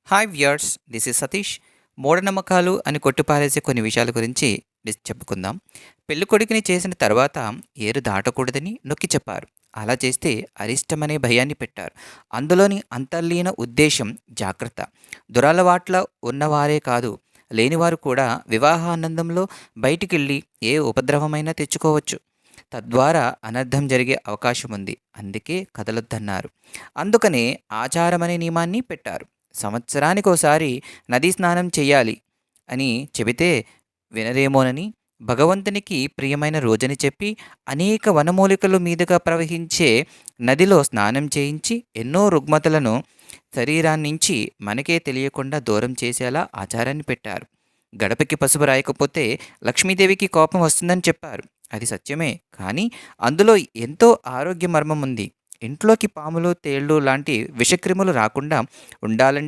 Hi viewers, this is Satish. మూఢనమ్మకాలు అని కొట్టిపారేసే కొన్ని విషయాల గురించి చెప్పుకుందాం. పెళ్ళికొడుకుని చేసిన తర్వాత ఏరు దాటకూడదని నొక్కి చెప్పారు. అలా చేస్తే అరిష్టమనే భయాన్ని పెట్టారు. అందులోని అంతర్లీన ఉద్దేశం జాగ్రత్త. దురలవాట్ల ఉన్నవారే కాదు, లేనివారు కూడా వివాహానందంలో బయటికెళ్ళి ఏ ఉపద్రవమైనా తెచ్చుకోవచ్చు. తద్వారా అనర్థం జరిగే అవకాశం ఉంది. అందుకే కదలొద్దన్నారు. అందుకనే ఆచారమనే నియమాన్ని పెట్టారు. సంవత్సరానికోసారి నదీ స్నానం చెయ్యాలి అని చెబితే వినరేమోనని భగవంతునికి ప్రియమైన రోజని చెప్పి అనేక వనమూలికలు మీదుగా ప్రవహించే నదిలో స్నానం చేయించి ఎన్నో రుగ్మతలను శరీరాన్నించి మనకే తెలియకుండా దూరం చేసేలా ఆచారాన్ని పెట్టారు. గడపకి పసుపు రాయకపోతే లక్ష్మీదేవికి కోపం వస్తుందని చెప్పారు. అది సత్యమే, కానీ అందులో ఎంతో ఆరోగ్య మర్మం ఉంది. ఇంట్లోకి పాములు, తేళ్ళు లాంటి విషక్రిములు రాకుండా ఉండాలంటే